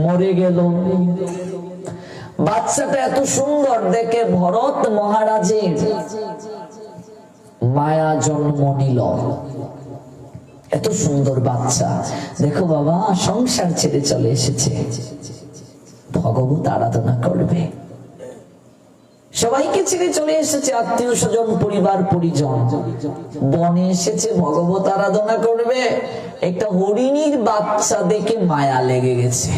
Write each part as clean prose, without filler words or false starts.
মরে গেল। বাচ্চাটা এত সুন্দর দেখে ভরত মহারাজের মায়া জন্ম নিল। এত সুন্দর বাচ্চা, দেখো বাবা সংসার ছেড়ে চলে এসেছে, ভগবত আরাধনা করবে। সবাইকে ছেড়ে চলে এসেছে, আত্মীয় স্বজন পরিবার পরিজন, বনে এসেছে ভগবত আরাধনা করবে। একটা হরিণীর বাচ্চা দেখে মায়া লেগে গেছে।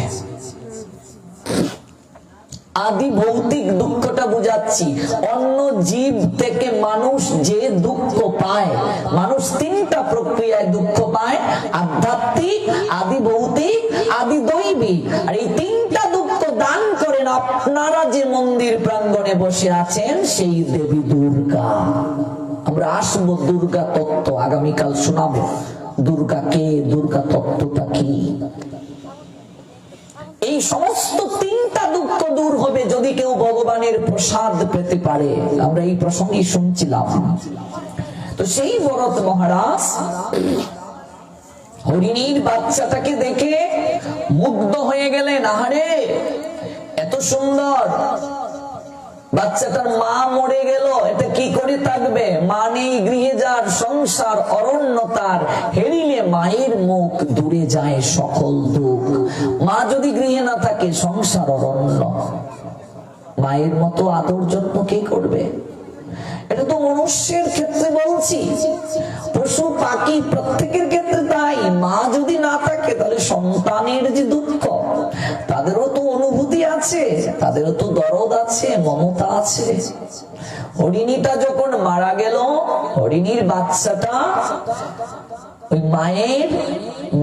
আদি ভৌতিক দুঃখটা বুঝাচ্ছি। অন্য জীব থেকে মানুষ যে দুঃখ পায়, মানুষ তিনটা প্রক্রিয়ায় দুঃখ পায়, আধ্যাত্মিক, আদি ভৌতিক, আদি দৈবিক। আর এই তিনটা দুঃখ দান করেন আপনারা যে মন্দির প্রাঙ্গণে বসে আছেন সেই দেবী দুর্গা। আমরা আসবো দুর্গা তত্ত্ব, আগামীকাল শোনাবো দুর্গা কে, দুর্গা তত্ত্বটা কি। এই সমস্ত তিনটা দুঃখ দূর হবে যদি কেউ ভগবানের প্রসাদ পেতে পারে। আমরা এই প্রসঙ্গে শুনছিলাম। তো সেই ভরত মহারাজ হরিণীর বাচ্চাটাকে দেখে মুগ্ধ হয়ে গেলেন। আহারে এত সুন্দর বাচ্চাটার মা মরে গেল, এটা কি করে থাকবে? মা নেই গৃহে, যার সংসার অরণ্য তার, হেরিলে মায়ের মুখ দূরে যায় সকল দুঃখ। মা যদি গৃহে না থাকে সংসার অরণ্য, মায়ের মতো আদর যত্ন কে করবে? এটা তো মনুষ্যের ক্ষেত্রে বলছি, পশু পাখি প্রত্যেকের ক্ষেত্রে তাই। মা যদি না থাকে তাহলে সন্তানের যে দুঃখ, তাদেরও তো অনুভূতি আছে, তাদেরও তো দরদ আছে, মমতা আছে। হরিণীটা যখন মারা গেল, হরিণীর বাচ্চাটা ওই মায়ের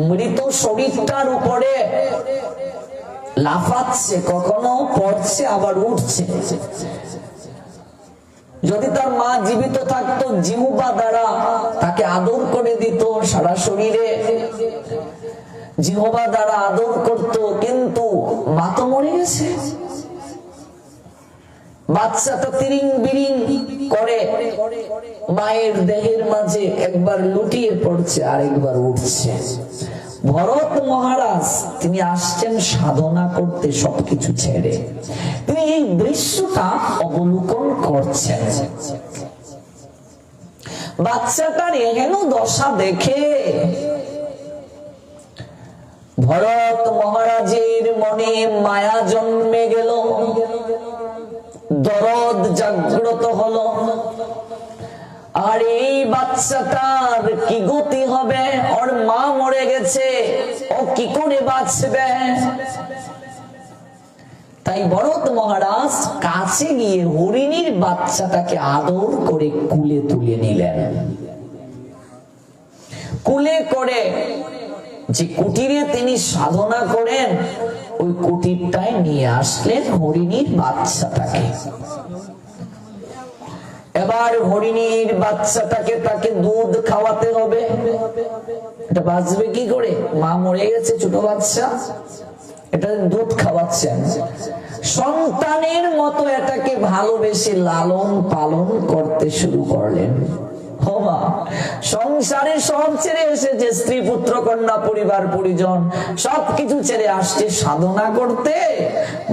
মৃত শরীরটার উপরে লাফাচ্ছে, কখনো পড়ছে আবার উঠছে। যদি তার মা জীবিত থাকতো জিহ্বা দ্বারা তাকে আদর করে দিত, সারা শরীরে জিহ্বা দ্বারা আদর করত, কিন্তু মা তো মরে গেছে। বাচ্চাটা তিরিং বিরিং করে মায়ের দেহের মাঝে একবার লুটিয়ে পড়ছে, আরেকবার উঠছে। ভরত মহারাজ তিনি আসছেন সাধনা করতে সবকিছু ছেড়ে। তিনি এই দৃশ্যটা অবলোকন করছেন। বাচ্চাটার এহেন দশা দেখে ভরত মহারাজের মনে মায়া জন্মে গেল, দরদ জাগ্রত হলো। আর এই বাচ্চাটার কি গতি হবে? ওর মা মরে গেছে, ও কি করে বাঁচবে? তাই ভরত মহারাজ কাছে গিয়ে হরিণীর বাচ্চাটাকে আদর করে কুলে তুলে নিলেন। কুলে করে যে কুটিরে তিনি সাধনা করেন, ওই কুটিরটায় নিয়ে আসলেন হরিণীর বাচ্চাটাকে। এবার হরিণীর বাচ্চাটাকে তাকে দুধ খাওয়াতে হবে। এটা বাঁচবে কি করে? মা মরে গেছে, ছোট বাচ্চা, এটা দুধ খাওয়াচ্ছেন। সন্তানের মতো এটাকে ভালোবেসে লালন পালন করতে শুরু করলেন। সংসারে সব ছেড়ে এসেছে, স্ত্রী পুত্র কন্যা পরিবার পরিজন সবকিছু ছেড়ে আসছে সাধনা করতে,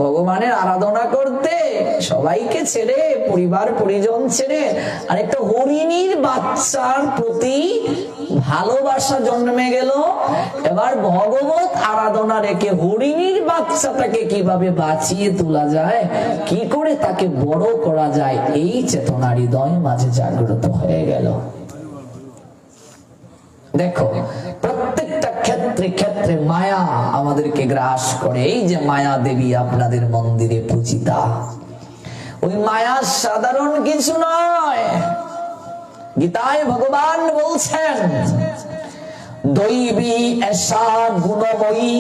ভগবানের আরাধনা করতে, সবাইকে ছেড়ে, পরিবার পরিজন ছেড়ে। আর একটা হরিণীর বাচ্চার প্রতি ভালোবাসা জন্মে গেল। এবার ভগবত আরাধনা রেখে হরিণীর বাচ্চাটাকে কিভাবে বাঁচিয়ে তোলা যায়, কি করে তাকে বড় করা যায়, এই চেতনা হৃদয় মাঝে জাগ্রত হয়ে গেল। দেখো প্রত্যেকটা ক্ষেত্রে ক্ষেত্রে মায়া আমাদেরকে গ্রাস করে। এই যে মায়া দেবী আপনাদের মন্দিরে পূজিতা, ওই মায়া সাধারণ কিছু নয়। গীতায় ভগবান বলছেন, দৈবী এষা গুণময়ী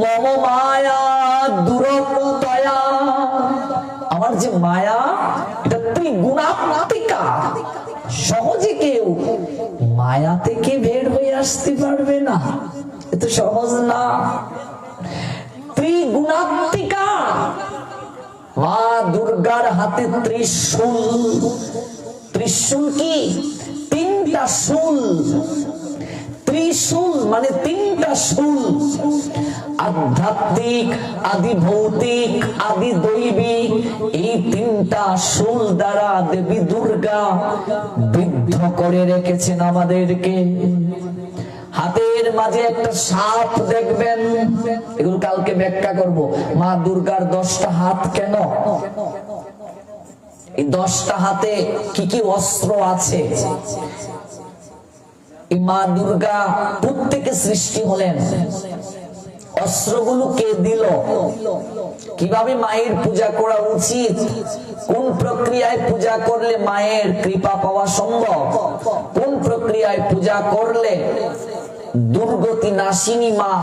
মম মায়া দুরতয়া। আমার যে মায়া, এটা ত্রিগুণাত্মিকা। সহজে কেউ মায়া থেকে বের হয়ে আসতে পারবে না, এত সহজ না। ত্রিগুণাত্মিকা। মা দুর্গার হাতে ত্রিশূল। ত্রিশূল কি? তিনটা শূল। ত্রিশূল মানে তিনটা শূল, আধ্যাত্মিক, আদি ভৌতিক, আদি দৈবিক, এই তিনটা শূল দ্বারা দেবী দুর্গা বিদ্ধ করে রেখেছেন আমাদেরকে। হাতের মাঝে একটা সাপ দেখবেন, এগুলো কালকে ব্যাখ্যা করব। মা দুর্গার 10টা হাত কেন, এই 10টা হাতে কি কি অস্ত্র আছে, এই মা দুর্গা প্রত্যেকে সৃষ্টি হলেন, অস্ত্রগুলো কে দিল, কিভাবে মায়ের পূজা করা উচিত, কোন প্রক্রিয়ায় পূজা করলে মায়ের কৃপা পাওয়া সম্ভব, কোন প্রক্রিয়ায় পূজা করলে দুর্গতি নাশিনী মা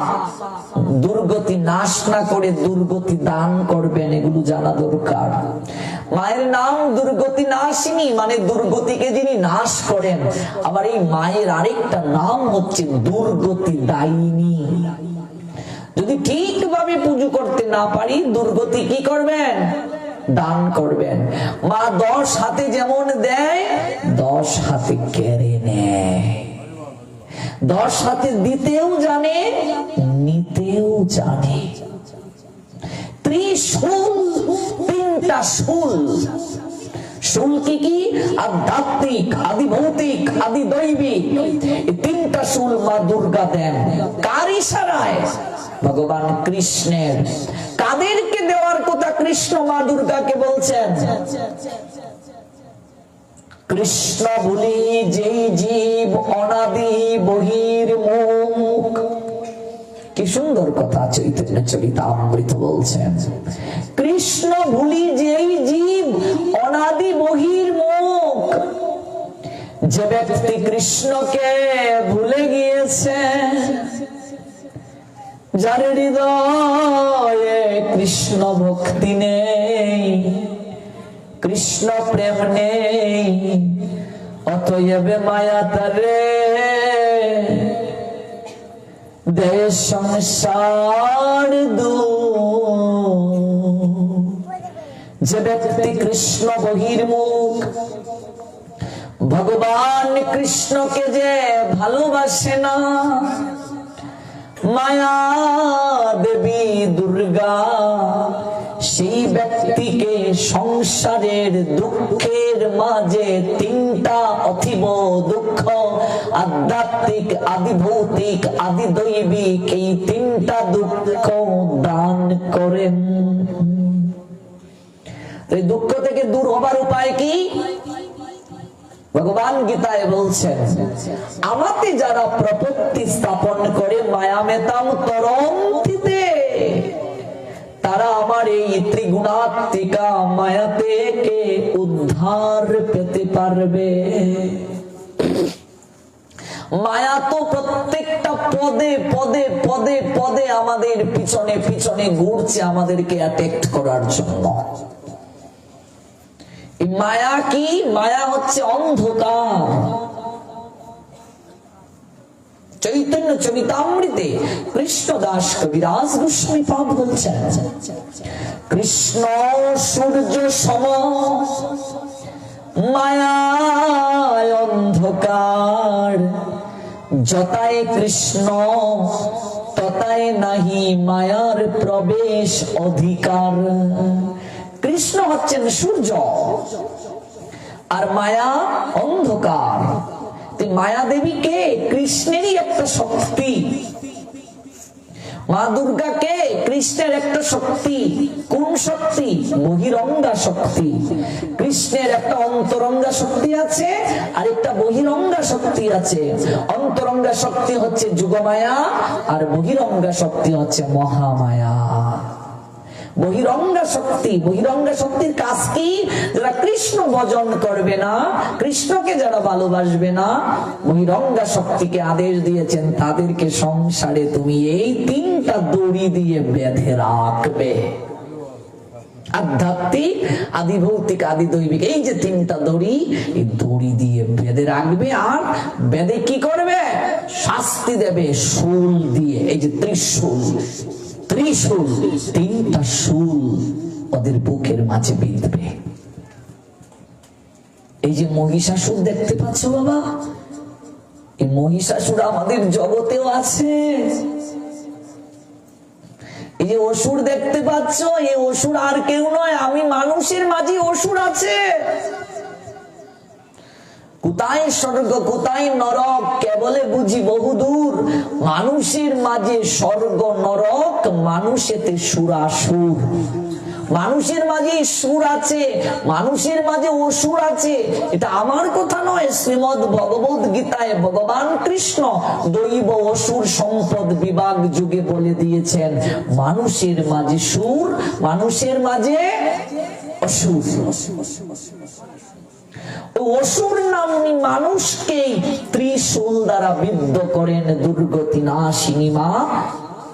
দুর্গতি নাশ না করে দুর্গতি দান করবেন, এগুলো জানা দরকার। মায়ের নাম দুর্গতি নাশিনী মানে দুর্গতিকে যিনি নাশ করেন। আবার এই মায়ের আরেকটা নাম হচ্ছে দুর্গতি দায়িনী। যদি ঠিকভাবে পুজো করতে না পারি, দুর্গতি কি করবেন, দান করবেন। মা 10 হাতে যেমন দেয়, 10 হাতে কেড়ে নেয়। 10 হাতে দিতেও জানে, নিতেও জানে। ত্রিশূল, তিনটা শূল। শূল কি কি, আধ্যাত্মিক, আদি ভৌতিক, আদি দৈবিক, এই তিনটা শূল মা দুর্গা দেন। কার ইশারায়, ভগবান কৃষ্ণের। কাদেরকে দেওয়ার কথা কৃষ্ণ মা দুর্গাকে বলছেন, কৃষ্ণ বলি যেই জীব অনাদি বহির্মুখ। কি সুন্দর কথা চৈতন্য চরিতামৃত বলছেন, কৃষ্ণ ভুলি যেই জীব অনাদি বহির্মুখ। যে ব্যক্তি কৃষ্ণকে ভুলে গিয়েছে, যার হৃদয়ে কৃষ্ণ ভক্তি নেই, কৃষ্ণ প্রেম নেই, অতএব মায়া তারে দেশ সংসার দুঃখ। যে ব্যক্তি কৃষ্ণ বহির্মুখ, ভগবান কৃষ্ণকে যে ভালোবাসে না, মায়া দেবী দুর্গা সেই ব্যক্তিকে সংসারের দুঃখের মাঝে তিনটা অতীব দুঃখ, আধ্যাত্মিক, আদি ভৌতিক, আদি দৈবিক, এই তিনটা দুঃখ দান করেন। এই দুঃখ থেকে দূর হবার উপায় কি, ভগবান গীতায় বলছেন, আমাতে যারা প্রপত্তি স্থাপন করে মায়ামেতাম তরন্তিতে, তারা আমার এই ত্রিগুণাত্মিকা মায়া থেকে উদ্ধার পেতে পারবে। মায়া তো প্রত্যেকটা পদে পদে পদে পদে আমাদের পিছনে পিছনে ঘুরছে আমাদেরকে অ্যাটেক করার জন্য। মায়া কি, মায়া হচ্ছে অন্ধকার। চৈতন্য চরিতামৃতে কৃষ্ণদাস কবিরাজ গোস্বামীপাদ বলছেন, কৃষ্ণ সূর্য সম মায়ায় অন্ধকার, যতায় কৃষ্ণ ততায় নাহি মায়ার প্রবেশ অধিকার। কৃষ্ণ হচ্ছেন সূর্য আর মায়া অন্ধকার। মায়া দেবী কে, কৃষ্ণেরই একটা শক্তি। মা দুর্গা কে, কৃষ্ণের একটা শক্তি। কোন শক্তি, বহিরঙ্গা শক্তি। কৃষ্ণের একটা অন্তরঙ্গা শক্তি আছে আর একটা বহিরঙ্গা শক্তি আছে। অন্তরঙ্গা শক্তি হচ্ছে যুগমায়া আর বহিরঙ্গা শক্তি হচ্ছে মহামায়া। বহিরঙ্গা শক্তি, বহিরঙ্গা শক্তির কাজ কি, যারা কৃষ্ণ ভজন করবে না, কৃষ্ণকে যারা ভালোবাসবে না, বহিরঙ্গা শক্তিকে আদেশ দিয়েছেন তাদেরকে সংসারে তুমি এই তিনটা দড়ি দিয়ে বেঁধে রাখবে। আধ্যাত্মিক, আদি ভৌতিক, আদি দৈবিক, এই যে তিনটা দড়ি, এই দড়ি দিয়ে বেঁধে রাখবে। আর বেঁধে কি করবে, শাস্তি দেবে শূল দিয়ে। এই যে ত্রিশূল, ত্রিশূল, তিনটা শূল ওদের বুকের মাঝে বিঁধবে। এই যে মহিষাসুর দেখতে পাচ্ছ বাবা, এই মহিষাসুর আমাদের জগতেও আছে। এই যে অসুর দেখতে পাচ্ছ, এই অসুর আর কেউ নয়, আমি মানুষের মাঝে অসুর আছে। কোথায় স্বর্গ কোথায় নরক কেবলে বুঝি বহুদূর, মানুষের মাঝে স্বর্গ নরক, মানুষেতে সুরাসুর। মানুষের মাঝে সুর আছে, মানুষের মাঝে অসুর আছে, এটা আমার কথা নয়। শ্রীমদ ভগবত গীতায় ভগবান কৃষ্ণ দৈব অসুর সম্পদ বিভাগ যুগে বলে দিয়েছেন, মানুষের মাঝে সুর, মানুষের মাঝে অসুর। অসুর নামনি মানুষকে ত্রিশূল দ্বারা বিদ্ধ করেন দুর্গতি নাশিনী মা।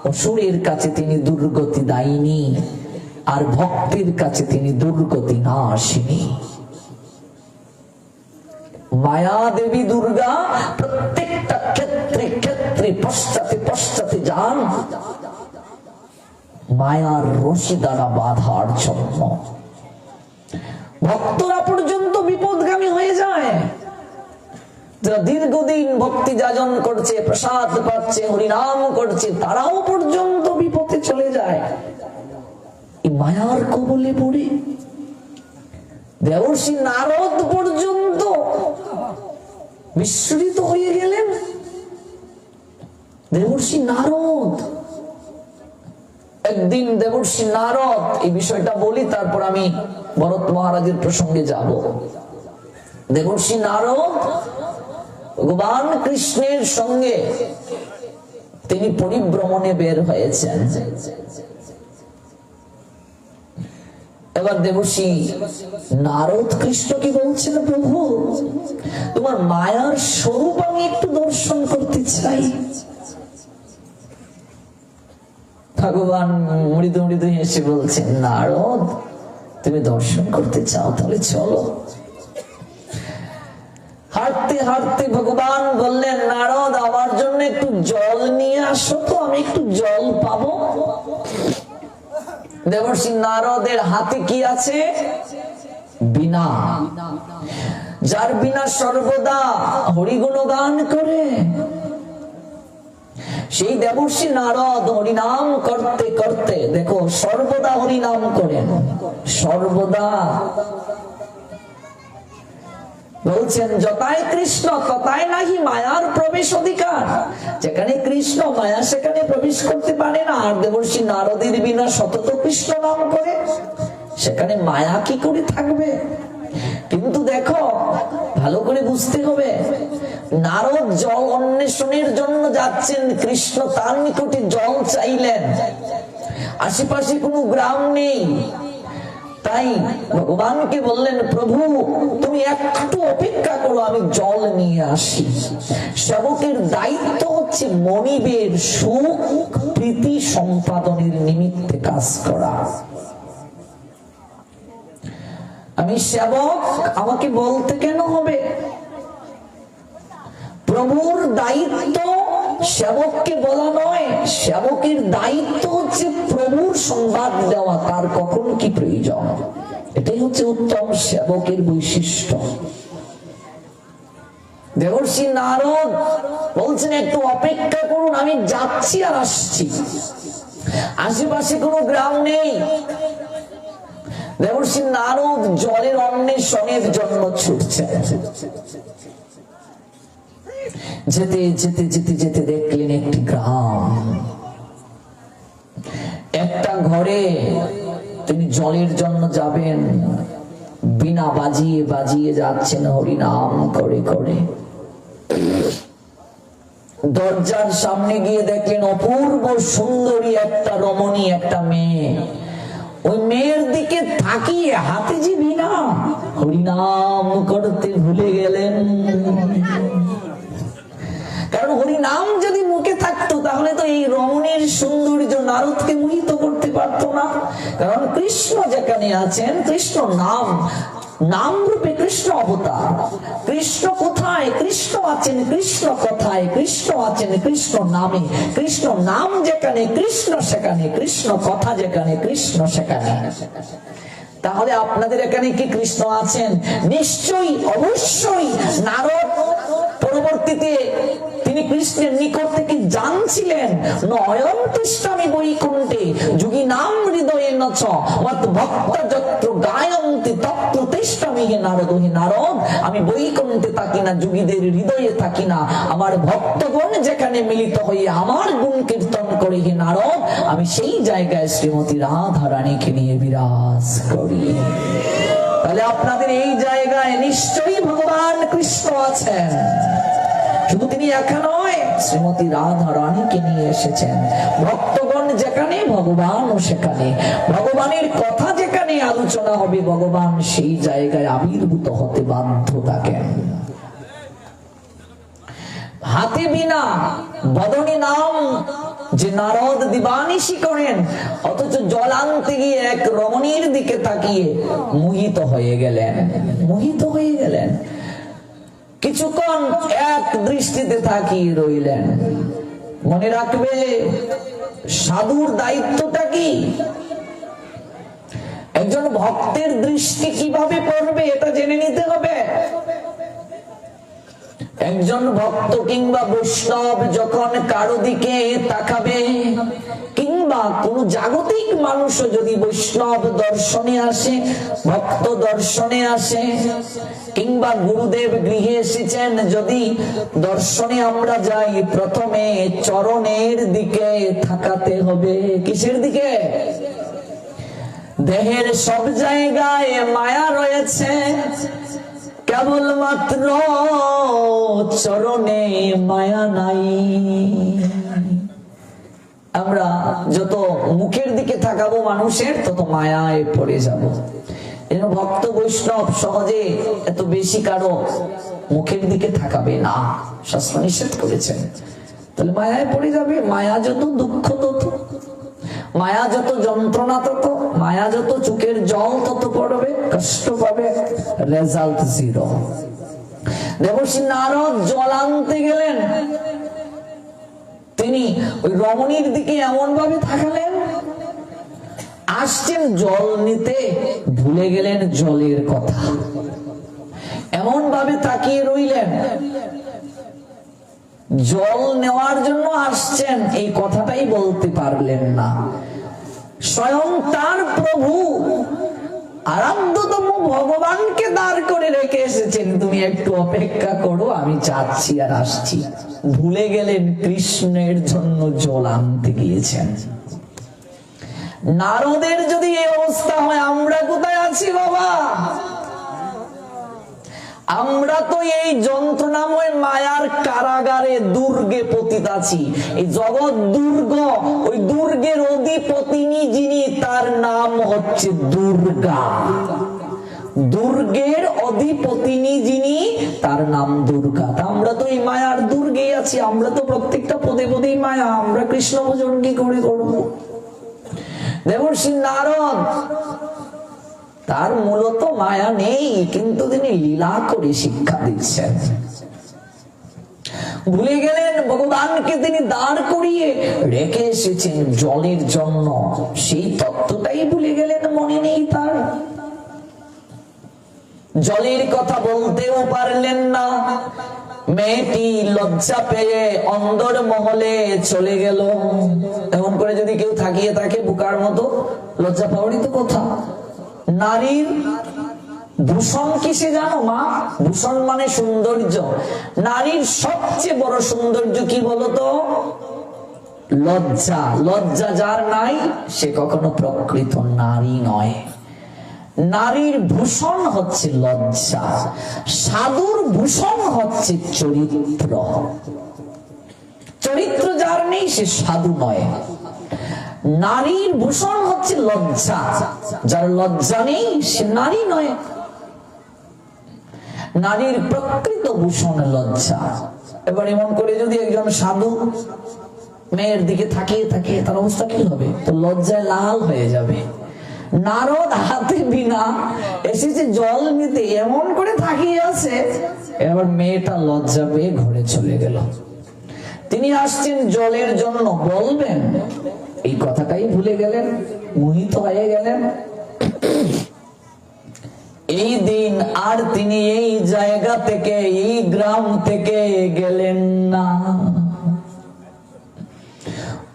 অসুরের কাছে তিনি দুর্গতি দায়িনী, আর ভক্তের কাছে তিনি দুর্গতি নাশিনী। মায়া দেবী দুর্গা প্রত্যেকটা ক্ষেত্রে ক্ষেত্রে পশ্চাতে পশ্চাতে যান মায়ার রশি দ্বারা বাধার জন্য। ভক্তরা পর্যন্ত বিপদগামী হয়ে যায়, যারা দীর্ঘদিন ভক্তি যাজন করছে, প্রসাদ পাচ্ছে, হরিনাম করছে, তারাও পর্যন্ত বিপদে চলে যায় এই মায়ার কবলে পড়ে। দেবর্ষি নারদ পর্যন্ত বিস্মৃত হয়ে গেলেন। দেবর্ষি নারদ, একদিন দেবর্ষি নারদ, এই বিষয়টা বলি তারপর আমি ভরত মহারাজের প্রসঙ্গে যাব। দেবর্ষি নারদ ভগবান কৃষ্ণের সঙ্গে তিনি পরিভ্রমণে বের হয়েছেন। এবার দেবর্ষি নারদ কৃষ্ণকে বলছেন, প্রভু তোমার মায়ার স্বরূপ আমি একটু দর্শন করতে চাই। ভগবান মৃদু মৃদু হেসে বলছেন, নারদ তুমি দর্শন করতে চাও, তাহলে চলো। হাঁটতে হাঁটতে ভগবান বললেন, নারদ আমার জন্য একটু জল নিয়ে আসো তো, আমি একটু জল পাবো। দেবর্ষি নারদের হাতে কি আছে? বীণা, যার বীণা সর্বদা হরিগুণ গান করে। সেই দেবর্ষি নারদ হরিনাম করতে করতে, দেখো সর্বদা হরিনাম করেন, সর্বদা বলছেন যতায় কৃষ্ণ ততায় নাহি মায়ার প্রবেশ অধিকার। যেখানে কৃষ্ণ মায়া সেখানে প্রবেশ করতে পারে না। আর দেবর্ষি নারদের বিনা সতত কৃষ্ণ নাম করে, সেখানে মায়া কি করে থাকবে? কিন্তু দেখো ভালো করে বুঝতে হবে, নারদ জল অন্বেষণের জন্য যাচ্ছেন, কৃষ্ণ তার নিকটে জল চাইলেন। আশেপাশে কোনো গ্রাম নেই, তাই ভগবানকে বললেন, প্রভু তুমি একটু অপেক্ষা করো, আমি জল নিয়ে আসি। সেবকের দায়িত্ব হচ্ছে মনিবের সুখ প্রীতি সম্পাদনের নিমিত্তে কাজ করা। আমি সেবক, আমাকে বলতে কেন হবে? প্রভুর দায়িত্ব সেবককে বলা নয়, সেবকের দায়িত্ব হচ্ছে প্রভুর সংবাদ দেওয়া, তার কখন কি প্রয়োজন। এটাই হচ্ছে উত্তম সেবকের বৈশিষ্ট্য। দেবর্ষি নারদ বলছেন, একটু অপেক্ষা করুন, আমি যাচ্ছি আর আসছি। আশেপাশে কোনো গ্রাম নেই। দেবর্ষি নারদ জলের অন্বেষণের জন্য ছুটছেন। যেতে যেতে যেতে যেতে দেখলেন একটি গ্রাম, একটা ঘরে তিনি জলের জন্য যাবেন, বীণা বাজিয়ে বাজিয়ে যাচ্ছেন হরিনাম করে করে। দরজার সামনে গিয়ে দেখলেন অপূর্ব সুন্দরী একটা রমণী, একটা মেয়ে। ওই মেয়ের দিকে তাকিয়ে হাতে যে বীণা, হরিনাম করতে ভুলে গেলেন। কারণ হরিনাম যদি মুখে থাকতো তাহলে তো এই রমণীর সৌন্দর্য নারদকে মোহিত করতে পারতো না। কারণ কৃষ্ণ যেখানে আছেন, কৃষ্ণ নাম, নাম রূপে কৃষ্ণ অবতার। কৃষ্ণ কোথায়? কৃষ্ণ আছেন কৃষ্ণ কথায়, কৃষ্ণ আছেন কৃষ্ণ নামে। কৃষ্ণ নাম যেখানে কৃষ্ণ সেখানে, কৃষ্ণ কথা যেখানে কৃষ্ণ সেখানে। তাহলে আপনাদের এখানে কি কৃষ্ণ আছেন? নিশ্চয়ই, অবশ্যই। নারদ পরবর্তীতে তিনি কৃষ্ণের নিকট থেকে জানছিলেন নয়ন তিষ্ঠামি বৈকুণ্ঠে যোগী নাম হৃদয়ে নচ মত ভক্ত যত্র গায়ন্তি তত্র তিষ্ঠামি হে নারদ। হে নারদ, আমি বৈকুণ্ঠে থাকি না, যোগীদের হৃদয়ে থাকি না, আমার ভক্তগণ যেখানে মিলিত হয়ে আমার গুণ কীর্তন করে হে নারদ, আমি সেই জায়গায় শ্রীমতী রাধা রানীকে নিয়ে বিরাজ করি। তাহলে আপনাদের এই জায়গায় নিশ্চয়ই ভগবান কৃষ্ণ আছেন। শুধু তিনি একা নয়, শ্রীমতী রাধা রানীকে নিয়ে এসেছেন। ভক্তগণ যেখানে, ভগবানও সেখানে। ভগবানের কথা যেখানে আলোচনা হবে, ভগবান সেই জায়গায় আবির্ভূত হতে বাধ্য থাকেন। হাতে বিনা বদনে নাম যে নারদ দিবানিশি করেন, অথচ জল আনতে গিয়ে এক রমণীর দিকে তাকিয়ে মোহিত হয়ে গেলেন। মোহিত হয়ে গেলেন, কিছুক্ষণ এক দৃষ্টিতে তাকিয়ে রইলেন। মনে রাখবে, সাধুর দায়িত্বটা কি? একজন ভক্তের দৃষ্টি কিভাবে পড়বে এটা জেনে নিতে হবে। একজন ভক্ত কিংবা বৈষ্ণব যখন কারো দিকে তাকাবে, কিংবা কোন জাগতিক মানুষ যদি বৈষ্ণব দর্শনে আসে, ভক্ত দর্শনে আসে, কিংবা গুরুদেব গৃহে এসেছেন যদি দর্শনে আমরা যাই, প্রথমে চরণের দিকে তাকাতে হবে। কিসের দিকে? দেহের সব জায়গায় মায়া রয়েছে, কেবলমাত্র চরণে মায়া নাই। আমরা যত মুখের দিকে তাকাবো মানুষের, তত মায়ায় পড়ে যাব। এজন্য ভক্ত বৈষ্ণব সহজে এত বেশি কারো মুখের দিকে তাকাবে না, শাস্ত্র নিষেধ করেছেন। তাহলে মায়ায় পড়ে যাবে। মায়া যত দুঃখ তত, মায়া যত যন্ত্রণা তত, মায়া যত চোখের জল তত পড়বে, কষ্ট পাবে, রেজাল্ট জিরো। দেবর্ষি নারদ জল আনতে গেলেন, তিনি ওই রমণীর দিকে এমন ভাবে তাকালেন, আসছেন জল নিতে, ভুলে গেলেন জলের কথা, এমন ভাবে তাকিয়ে রইলেন। জল নেওয়ার জন্য আসছেন এই কথাটাই বলতে পারলেন না। স্বয়ং তার প্রভু আরাধ্যতম ভগবানকে দাঁড় করে রেখে এসেছেন, তুমি একটু অপেক্ষা করো, আমি যাচ্ছি আর আসছি। ভুলে গেলেন কৃষ্ণের জন্য জল আনতে গিয়েছেন। নারদের যদি এই অবস্থা হয়, আমরা কোথায় আছি বাবা? আমরা তো এই যন্ত্রণাময় মায়ার কারাগারে, দুর্গে পতিত আছি। এই জগৎ দুর্গ, ওই দুর্গের অধিপতিনী যিনি, তার নাম হচ্ছে দুর্গা। দুর্গের অধিপতিনী যিনি, তার নাম দুর্গা। আমরা তো এই মায়ার দুর্গে আছি। আমরা তো প্রত্যেকটা পদে পদেই মায়া। আমরা কৃষ্ণ ভজন কি করে করবো? দেবর্ষি নারদ, তার মূলত মায়া নেই, কিন্তু তিনি লীলা করে শিক্ষা দিচ্ছেন। ভুলে গেলেন ভগবানকে তিনি দাঁড় করিয়ে রেখে এসেছেন জলের জন্য, সেই তত্ত্বটাই ভুলে গেলেন, মনে নেই তার। জলের কথা বলতেও পারলেন না। মেয়েটি লজ্জা পেয়ে অন্দর মহলে চলে গেল। এমন করে যদি কেউ থাকিয়ে থাকে বুকার মতো, লজ্জা পাওয়ারই তো কথা। নারীর ভূষণ কিসে জানো মা? ভূষণ মানে সৌন্দর্য। নারীর সবচেয়ে বড় সৌন্দর্য কি বলতো? লজ্জা। লজ্জা যার নাই, সে কখনো প্রকৃত নারী নয়। নারীর ভূষণ হচ্ছে লজ্জা, সাধুর ভূষণ হচ্ছে চরিত্র। চরিত্র যার নেই, সে সাধু নয়। নারীর ভূষণ হচ্ছে লজ্জা, যার লজ্জা নেই সে নারী নয়। নারীর প্রকৃত ভূষণ লজ্জা। এবার এমন করে যদি একজন সাধু মেয়ের দিকে তাকিয়ে থাকে, তার অবস্থা কি হবে? তো লজ্জায় লাল হয়ে যাবে। নারদ হাতে বিনা এসেছে জল নিতে, এমন করে তাকিয়ে আছে। এবার মেয়েটা লজ্জা পেয়ে ঘরে চলে গেল। তিনি আসছেন জলের জন্য, বলবেন, এই কথাটাই ভুলে গেলেন, মোহিত হয়ে গেলেন। এই দিন আর তিনি এই জায়গা থেকে, এই গ্রাম থেকে গেলেন না।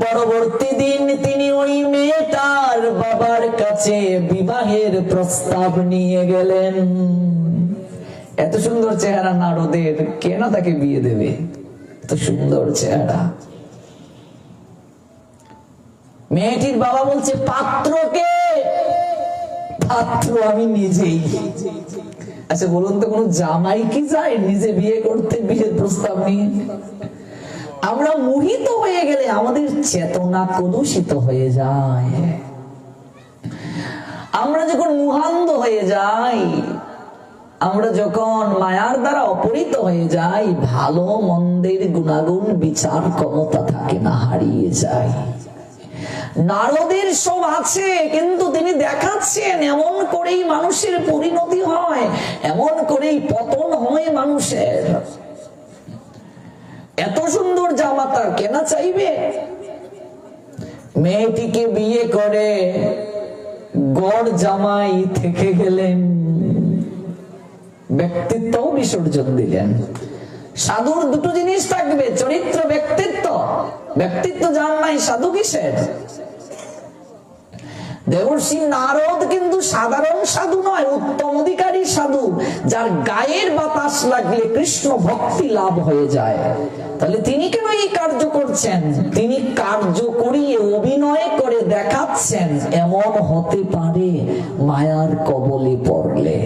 পরবর্তী দিন তিনি ওই মেয়েটার বাবার কাছে বিবাহের প্রস্তাব নিয়ে গেলেন। এত সুন্দর চেহারা নারদের, কে না তাকে বিয়ে দেবে? এত সুন্দর চেহারা। মেয়েটির বাবা বলছে, পাত্রকে? পাত্র আমি নিজেই। আচ্ছা বলুন তো, কোন জামাই কি যায় নিজে বিয়ে করতে, বিয়ের প্রস্তাব নিয়ে? আমরা মোহিত হয়ে গেলে আমাদের চেতনা কলুষিত হয়ে যায়। আমরা যখন মুহান্ধ হয়ে যাই, আমরা যখন মায়ার দ্বারা অপহৃত হয়ে যাই, ভালো মন্দের গুণাগুণ বিচার ক্ষমতা থাকে না, হারিয়ে যায়। নারদের সব আছে, কিন্তু তিনি দেখাচ্ছেন এমন করেই মানুষের পরিণতি হয়, এমন করেই পতন হয় মানুষের। এত সুন্দর জামাতা কেনা চাইবে? মেয়েটিকে বিয়ে করে গড় জামাই থেকে গেলেন, ব্যক্তিত্ব বিসর্জন দিলেন। সাধুর দুটো জিনিস থাকবে, চরিত্র, ব্যক্তিত্ব। ব্যক্তিত্ব যার নাই, সাধু কিসের? দেবর্ষি নারদ কিন্তু সাধারণ সাধু নয়, উত্তম অধিকারী সাধু, যার গায়ের বাতাস লাগলে কৃষ্ণ ভক্তি লাভ হয়ে যায়। তাহলে তিনি কেন এই কার্য করছেন? তিনি কার্য করিয়ে অভিনয় করে দেখাচ্ছেন এমন হতে পারে মায়ার কবলে পড়লে।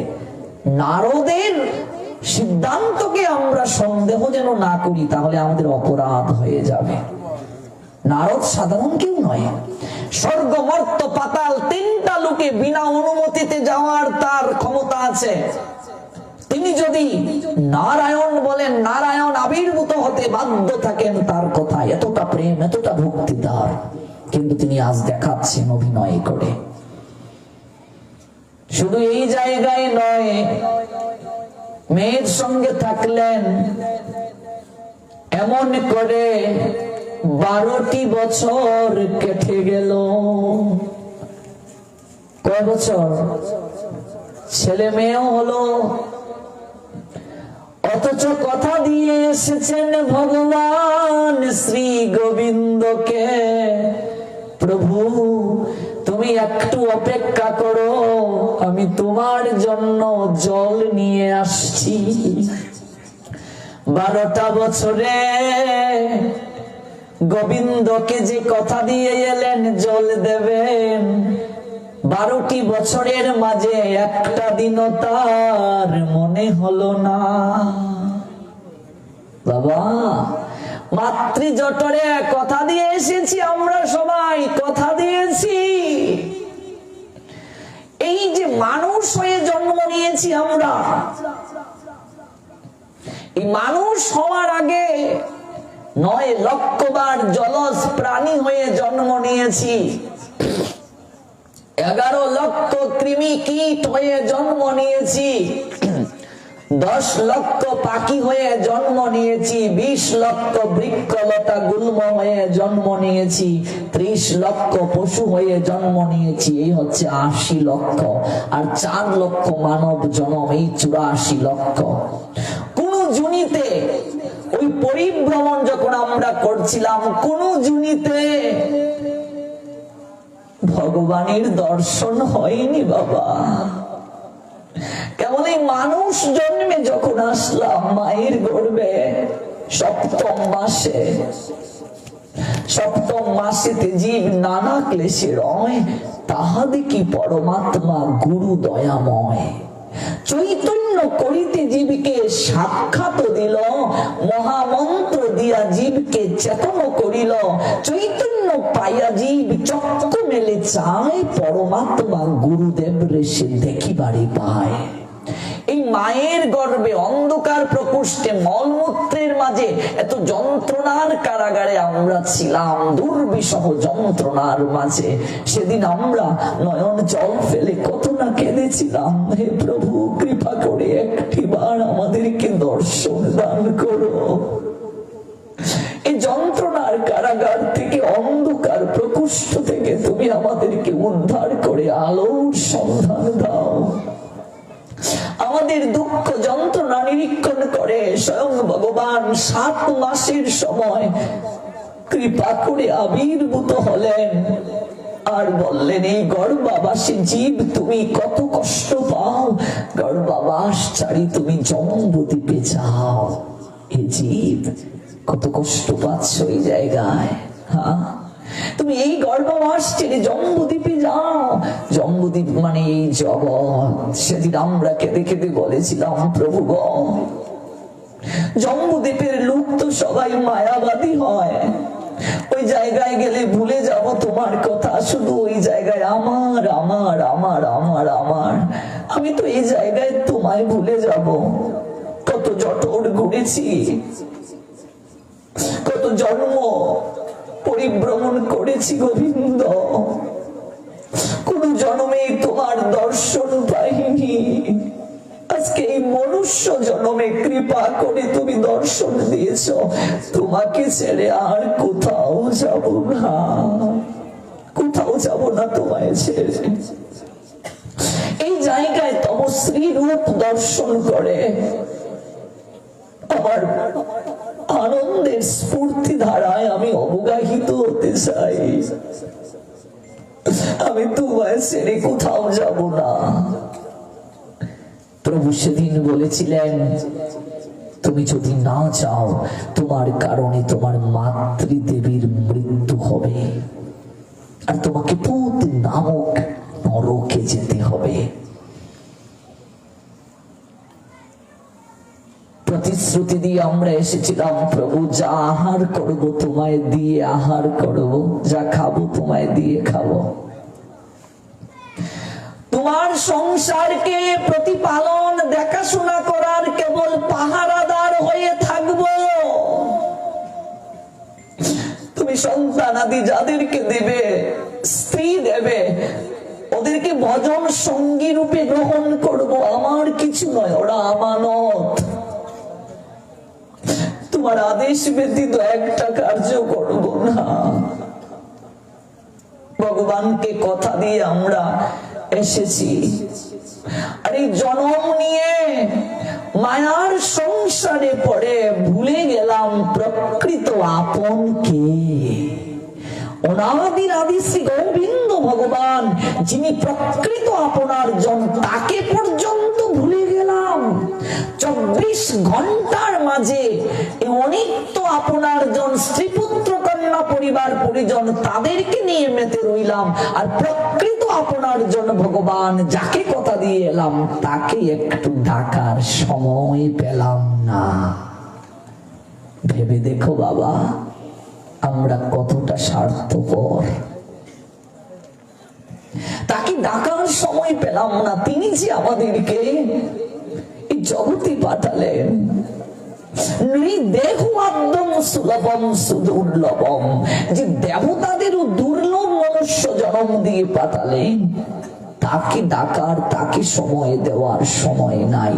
নারদের সিদ্ধান্তকে আমরা সন্দেহ যেন না করি, তাহলে আমাদের অপরাধ হয়ে যাবে। নারদ সাধারণ কেউ নয়। স্বর্গ, মর্ত, পাতাল তিনটা লোকে বিনা অনুমতিতে যাওয়ার তার ক্ষমতা আছে। তিনি যদি নারায়ণ বলেন, নারায়ণ আবির্ভূত হতে বাধ্য থাকেন তার কথা। এতটা প্রেম, এতটা ভক্তি তার, কিন্তু তিনি আজ দেখাচ্ছেন অভিনয় করে। শুধু এই জায়গায় নয়, মেয়ের সঙ্গে থাকলেন, এমন করে 12টি বছর কেটে গেল। কয় বছর? ছেলে মেয়েও হলো, অথচ কথা দিয়ে এসেছেন ভগবান শ্রী গোবিন্দকে, প্রভু তুমি একটু অপেক্ষা করো, আমি তোমার জন্য জল নিয়ে আসছি। 12টা বছরে গোবিন্দকে যে কথা দিয়ে এলেন জল দেবেন, 12টি বছরের মাঝে একটা দিনও তার মনে হলো না। বাবা, মাতৃজঠরে কথা দিয়ে এসেছি, আমরা সবাই কথা দিয়েছি। এই যে মানুষ হয়ে জন্ম নিয়েছি আমরা, এই মানুষ হওয়ার আগে 9 লক্ষ বার জলজ প্রাণী হয়ে জন্ম নিয়েছি, 11 লক্ষ কৃমি কীট হয়ে জন্ম নিয়েছি, 10 লক্ষ পাখি হয়ে জন্ম নিয়েছি, 20 লক্ষ বৃক্ষলতা গুল্ম হয়ে জন্ম নিয়েছি, 30 লক্ষ পশু হয়ে জন্ম নিয়েছি। এই হচ্ছে 80 লক্ষ, আর 4 লক্ষ মানব জন্ম, এই 84 লক্ষ। কোন জুনিতে ওই পরিভ্রমণ যখন আমরা করছিলাম, কোন জুনিতে ভগবানের দর্শন হয়নি বাবা। কেবল এই মানুষ জন্মে যখন আসলাম মায়ের গর্ভে, সপ্তম মাসেতে জীব নানা ক্লেশে রয়, তাহা দেখি পরমাত্মা গুরু দয়াময়। চৈতন্য করিতে জীবকে সাক্ষাৎ দিল, মহামন্ত্র দিয়া জীবকে চেতন করিল। চৈতন্য পাইয়া জীব চক্ষু মেলে চায়, পরমাত্মা গুরুদেব রে সে দেখিবারে পায়। এই মায়ের গর্ভে অন্ধকার প্রকোষ্ঠে মলমূত্রের মাঝে এত যন্ত্রণার কারাগারে আমরা ছিলাম, দুর্বিষহ যন্ত্রণার মাঝে। সেদিন আমরা নয়ন জল ফেলে কত না কেঁদেছিলাম, হে প্রভু কৃপা করে একটিবার আমাদেরকে দর্শন দান করো। এই যন্ত্রণার কারাগার থেকে, অন্ধকার প্রকোষ্ঠ থেকে তুমি আমাদেরকে উদ্ধার করে আলোর সন্ধান দাও। আমাদের দুঃখ যন্ত্রণা নিরীক্ষণ করে স্বয়ং ভগবান 7 মাসের সময় কৃপা করে আবির্ভূত হলেন আর বললেন, এই গর্ভাবাসী জীব তুমি কত কষ্ট পাও, গর্ভাবাসচারী তুমি জম্বুদ্বীপে যাও। এই জীব কত কষ্ট পাচ্ছ এই জায়গায়, হ্যাঁ তুমি এই গর্ভবাস ছেড়ে জম্বুদ্বীপে যাও। জম্বুদ্বীপ মানে এই জগৎ। সেদিন আমরা কেঁদে কেঁদে বলেছিলাম, প্রভু গো, জম্বুদ্বীপের লোক তো সবাই মায়াবাদী হয়, ওই জায়গায় গেলে ভুলে যাব তোমার কথা, শুধু ওই জায়গায় আমার আমার আমার আমার আমার, আমি তো এই জায়গায় তোমায় ভুলে যাব। কত জঠর ঘুরেছি, কত জন্ম পরিভ্রমণ করেছি গোবিন্দ, কোন জন্মে তোমার দর্শন পাইনি। আজকে এই মনুষ্য জন্মে কৃপা করে তুমি দর্শন দিয়েছ, তোমাকে ছেড়ে আর কোথাও যাব না, কোথাও যাব না তোমায় ছেড়ে। এই জায়গায় তমশ্রী রূপ দর্শন করে আমার আনন্দের স্ফূর্তি ধারায় আমি অবগাহিত হতে চাই। আমি তোমায় ছেড়ে কোথাও যাব না। প্রভু সেদিন বলেছিলেন, তুমি যদি না চাও তোমার কারণে তোমার মাতৃদেবীর মৃত্যু হবে আর তোমাকে পুত নামক নরকে যেতে হবে। প্রতিশ্রুতি দিয়ে আমরা এসেছিলাম, প্রভু যা আহার করব তোমায় দিয়ে আহার করব, যা খাবো তোমায় দিয়ে খাবো, তোমার সংসারকে প্রতিপালন দেখাশোনা করার কেবল পাহারাদার হয়ে থাকবো। তুমি সন্তান আদি যাদেরকে দেবে, স্ত্রী দেবে, ওদেরকে ভজন সঙ্গী রূপে গ্রহণ করব, আমার কিছু নয়, ওরা আমানত। তোমার আদেশ ব্যতীত একটা কার্য করব না। ভগবানকে কথা দিয়ে আমরা এসেছি, আর এই জন্ম নিয়ে মায়ার সংসারে পড়ে ভুলে গেলাম প্রকৃত আপন কে। অনাদির আদি শ্রী গোবিন্দ ভগবান যিনি প্রকৃত আপনার জন, তাকে পর্যন্ত ভুলে গেলাম। 24 ঘন্টার মাঝে অনিত্য আপনার জন, স্ত্রী পুত্র কন্যা পরিবার পরিজন, তাদেরকে নিয়ে মেতে রইলাম, আর প্রকৃত আপনার জন ভগবান যাকে কথা দিয়ে এলাম তাকে একটু ডাকার সময় পেলাম না। ভেবে দেখো বাবা, আমরা কতটা স্বার্থপর। তাকে ডাকার সময় পেলাম না। তিনি যে আমাদেরকে এই জগতে পাঠালেন, যে দেবতাদেরও দুর্লভ মনুষ্য জন্ম দিয়ে পাঠালেন, তাকে ডাকার, তাকে সময় দেওয়ার সময় নাই।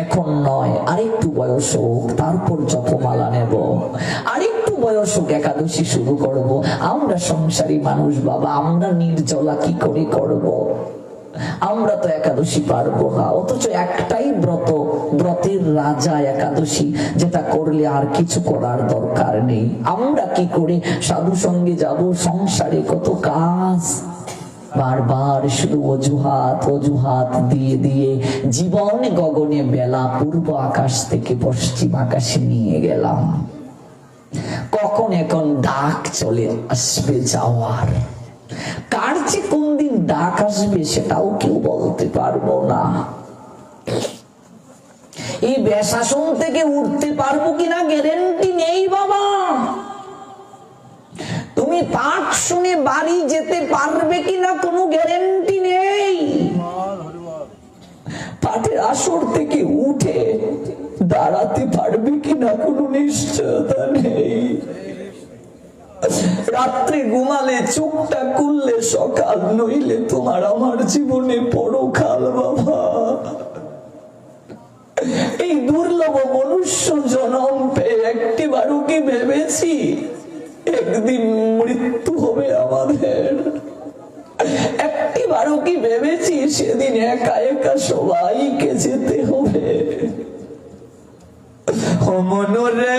এখন নয়, আরেকটু বয়স হোক, তারপর জপমালা নেব, আরেকটু বয়স হোক, একাদশী শুরু করব। আমরা সংসারী মানুষ বাবা, আমরা নির্জলা কি করে করব? আমরা তো একাদশী পারবো না, অথচ একটাই ব্রত, ব্রতের রাজা একাদশী, যেটা করলে আর কিছু করার দরকার নেই। আমরা কি করে সাধু সঙ্গে যাব? সংসারে কত কাজ, বারবার শুধু অজুহাত অজুহাত দিয়ে দিয়ে জীবন গগনে বেলা পূর্ব আকাশ থেকে পশ্চিম আকাশে নিয়ে গেলাম। কখন এখন ডাক চলে আসবে যাওয়ার, কার যে কোন দিন ডাক আসবে সেটাও কেউ বলতে পারবো না। এই বেশাসন থেকে উঠতে পারবো কিনা গ্যারেন্টি নেই বাবা। তুমি পাঠ শুনে বাড়ি যেতে পারবে কিনা কোনো গ্যারেন্টি নেই। পাঠের আসর থেকে উঠে দাঁড়াতে পারবে কিনা কোনো নিশ্চয়তা নেই। রাত্রে ঘুমালে চোখটা খুললে সকাল, নইলে তোমার আমার জীবনে পরকাল বাবা। এই দুর্লভ মনুষ্য জন্ম পেয়ে একটিবারও কি ভেবেছি একদিন মৃত্যু হবে আমাদের? একটি এবারও কি ভেবেছি সেদিন একা একা সবাইকে যেতে হবে? ও মনরে